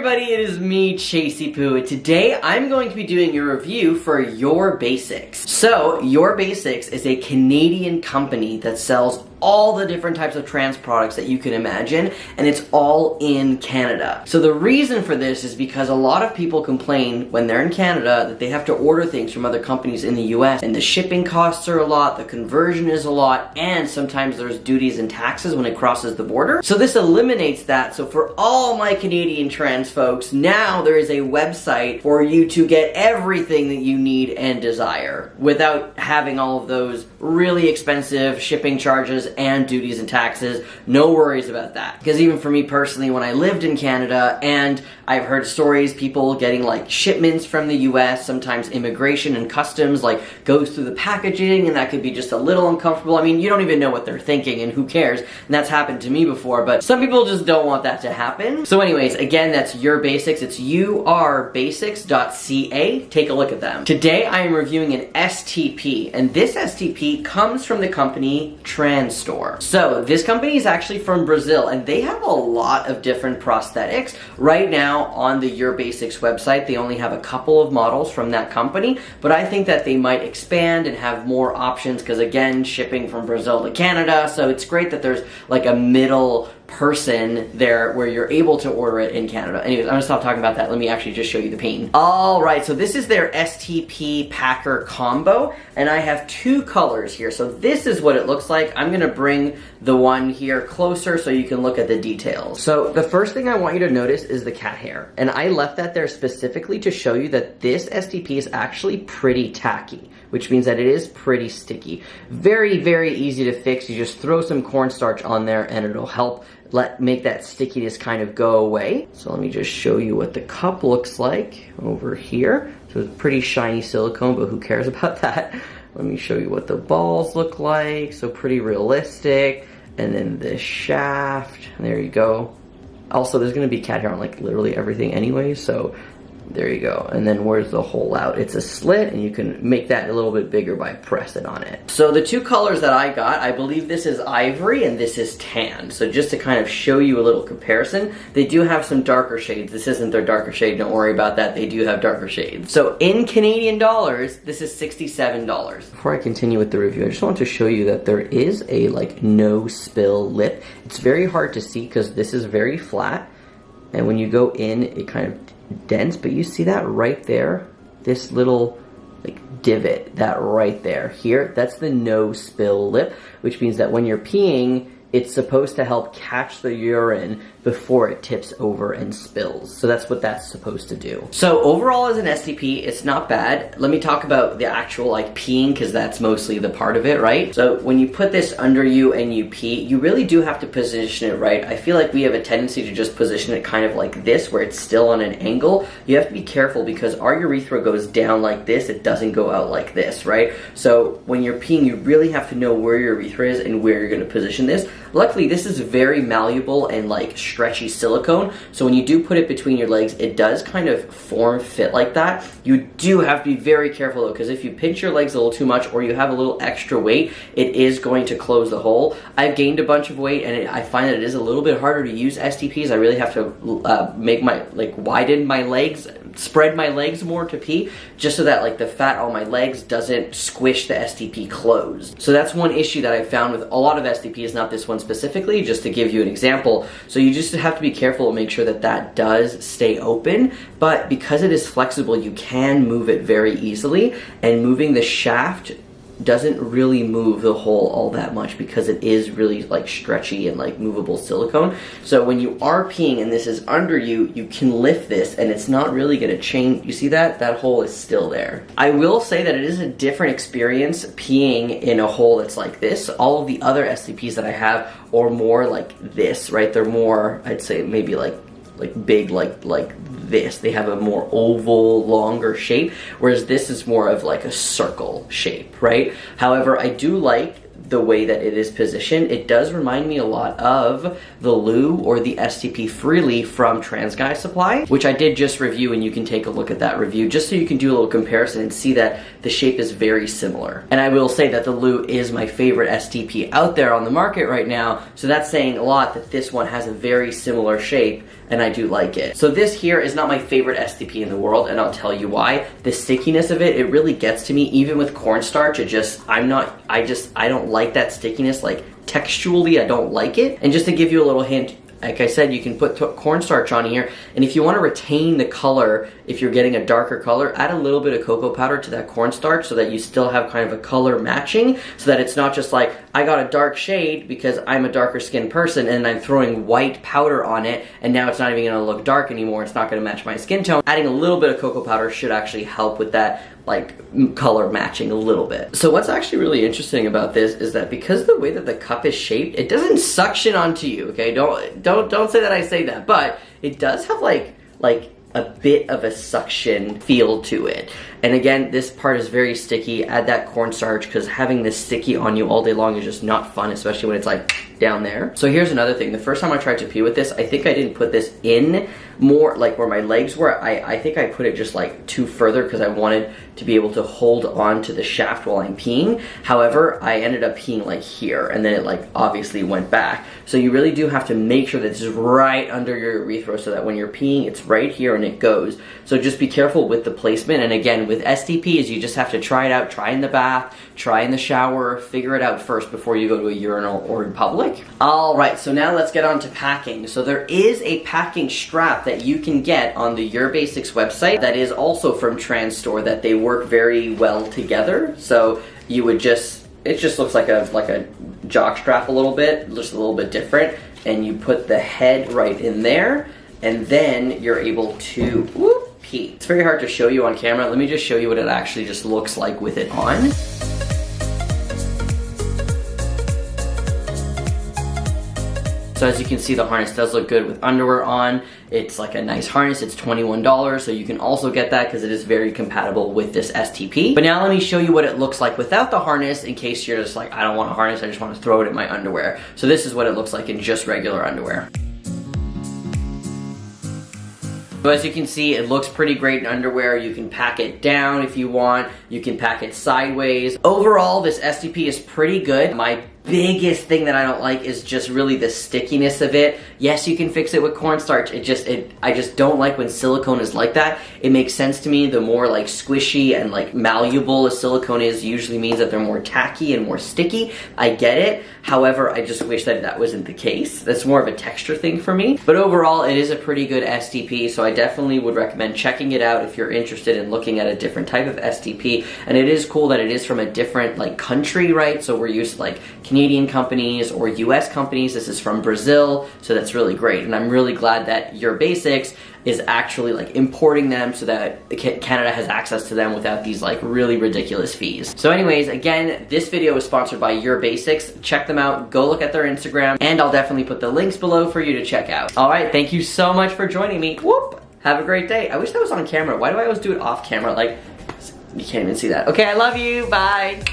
everybody, it is me, Chasey Poo, and today I'm going to be doing a review for Your Basics. So, Your Basics is a Canadian company that sells all the different types of trans products that you can imagine, and it's all in Canada. So the reason for this is because a lot of people complain when they're in Canada that they have to order things from other companies in the US, and the shipping costs are a lot, the conversion is a lot, and sometimes there's duties and taxes when it crosses the border. So this eliminates that. So for all my Canadian trans folks, now there is a website for you to get everything that you need and desire without having all of those really expensive shipping charges and duties and taxes. No worries about that. Because even for me personally, when I lived in Canada, and I've heard stories, people getting like shipments from the US, sometimes immigration and customs like goes through the packaging, and that could be just a little uncomfortable. I mean, you don't even know what they're thinking, and who cares? And that's happened to me before, but some people just don't want that to happen. So anyways, again, that's Your Basics. It's urbasics.ca. Take a look at them. Today I am reviewing an STP, and this STP comes from the company Trans Store. So this company is actually from Brazil, and they have a lot of different prosthetics. Right now on the Your Basics website, they only have a couple of models from that company, but I think that they might expand and have more options because, again, shipping from Brazil to Canada, so it's great that there's like a middle person there where you're able to order it in Canada. Anyways, I'm gonna stop talking about that. Let me actually just show you the paint. Alright, so this is their STP Packer combo, and I have two colors here. So this is what it looks like. I'm gonna bring the one here closer so you can look at the details. So the first thing I want you to notice is the cat hair, and I left that there specifically to show you that this STP is actually pretty tacky, which means that it is pretty sticky. Very, very easy to fix. You just throw some cornstarch on there and it'll help make that stickiness kind of go away. So let me just show you what the cup looks like over here. So it's pretty shiny silicone, but who cares about that? Let me show you what the balls look like. So pretty realistic. And then the shaft, there you go. Also, there's gonna be cat hair on like literally everything anyway, so there you go. And then where's the hole out? It's a slit, and you can make that a little bit bigger by pressing on it. So the two colors that I got, I believe this is ivory and this is tan. So just to kind of show you a little comparison, they do have some darker shades. This isn't their darker shade, don't worry about that. They do have darker shades. So in Canadian dollars, this is $67. Before I continue with the review, I just want to show you that there is a like no spill lip. It's very hard to see because this is very flat. And when you go in, it kind of dents, but you see that right there, this little like divot, that right there, here, that's the no spill lip, which means that when you're peeing, it's supposed to help catch the urine before it tips over and spills. So that's what that's supposed to do. So overall as an STP, it's not bad. Let me talk about the actual like peeing, because that's mostly the part of it, right? So when you put this under you and you pee, you really do have to position it right. I feel like we have a tendency to just position it kind of like this, where it's still on an angle. You have to be careful because our urethra goes down like this, it doesn't go out like this, right? So when you're peeing, you really have to know where your urethra is and where you're gonna position this. Luckily, this is very malleable and like stretchy silicone, so when you do put it between your legs, it does kind of form fit like that. You do have to be very careful though, because if you pinch your legs a little too much or you have a little extra weight, it is going to close the hole. I've gained a bunch of weight, and I find that it is a little bit harder to use STPs. I really have to make my, like, widen my legs, spread my legs more to pee, just so that like the fat on my legs doesn't squish the STP closed. So that's one issue that I found with a lot of STPs, not this one specifically, just to give you an example. So you just have to be careful and make sure that that does stay open, but because it is flexible, you can move it very easily, and moving the shaft doesn't really move the hole all that much because it is really like stretchy and like movable silicone. So when you are peeing and this is under you, you can lift this and it's not really gonna change. You see that? That hole is still there. I will say that it is a different experience peeing in a hole that's like this. All of the other STPs that I have are more like this, right? They're more, I'd say maybe like big like this. They have a more oval, longer shape, whereas this is more of like a circle shape, right? However, I do like the way that it is positioned, it does remind me a lot of the Lou or the STP Freely from TransGuy Supply, which I did just review, and you can take a look at that review just so you can do a little comparison and see that the shape is very similar. And I will say that the Lou is my favorite STP out there on the market right now, so that's saying a lot that this one has a very similar shape, and I do like it. So this here is not my favorite STP in the world, and I'll tell you why. The stickiness of it really gets to me. Even with cornstarch, I don't like that stickiness. Like, textually, I don't like it. And just to give you a little hint, like I said, you can put cornstarch on here, and if you want to retain the color, if you're getting a darker color, add a little bit of cocoa powder to that cornstarch so that you still have kind of a color matching, so that it's not just like, I got a dark shade because I'm a darker skinned person and I'm throwing white powder on it, and now it's not even going to look dark anymore, it's not going to match my skin tone. Adding a little bit of cocoa powder should actually help with that, like, color matching a little bit. So what's actually really interesting about this is that because the way that the cup is shaped, it doesn't suction onto you, okay? Don't say that I say that, but it does have like a bit of a suction feel to it. And again, this part is very sticky. Add that cornstarch, because having this sticky on you all day long is just not fun, especially when it's like down there. So here's another thing. The first time I tried to pee with this, I think I didn't put this in more like where my legs were. I think I put it just like too further because I wanted to be able to hold on to the shaft while I'm peeing. However, I ended up peeing like here, and then it like obviously went back. So you really do have to make sure that this is right under your urethra so that when you're peeing, it's right here and it goes. So just be careful with the placement. And again, with STPs, you just have to try it out. Try in the bath, try in the shower, figure it out first before you go to a urinal or in public. All right, so now let's get on to packing. So there is a packing strap that you can get on the Your Basics website that is also from TransStore, that they work very well together. So you would just, it just looks like a jock strap a little bit, just a little bit different, and you put the head right in there, and then you're able to pee. It's very hard to show you on camera. Let me just show you what it actually just looks like with it on. So as you can see, the harness does look good with underwear on. It's like a nice harness. It's $21, so you can also get that because it is very compatible with this STP. But now let me show you what it looks like without the harness, in case you're just like, I don't want a harness, I just want to throw it in my underwear. So this is what it looks like in just regular underwear. So as you can see, it looks pretty great in underwear. You can pack it down if you want. You can pack it sideways. Overall, this STP is pretty good. My biggest thing that I don't like is just really the stickiness of it. Yes, you can fix it with cornstarch. I just don't like when silicone is like that. It makes sense to me. The more like squishy and like malleable a silicone is usually means that they're more tacky and more sticky. I get it. However, I just wish that that wasn't the case. That's more of a texture thing for me. But overall, it is a pretty good STP, so I definitely would recommend checking it out if you're interested in looking at a different type of STP. And it is cool that it is from a different like country, right? So we're used to like Canadian companies or US companies. This is from Brazil, so that's really great. And I'm really glad that Your Basics is actually like importing them so that Canada has access to them without these like really ridiculous fees. So anyways, again, this video is sponsored by Your Basics. Check them out, go look at their Instagram, and I'll definitely put the links below for you to check out. All right, thank you so much for joining me. Whoop! Have a great day. I wish that was on camera. Why do I always do it off camera? Like, you can't even see that. Okay, I love you, bye.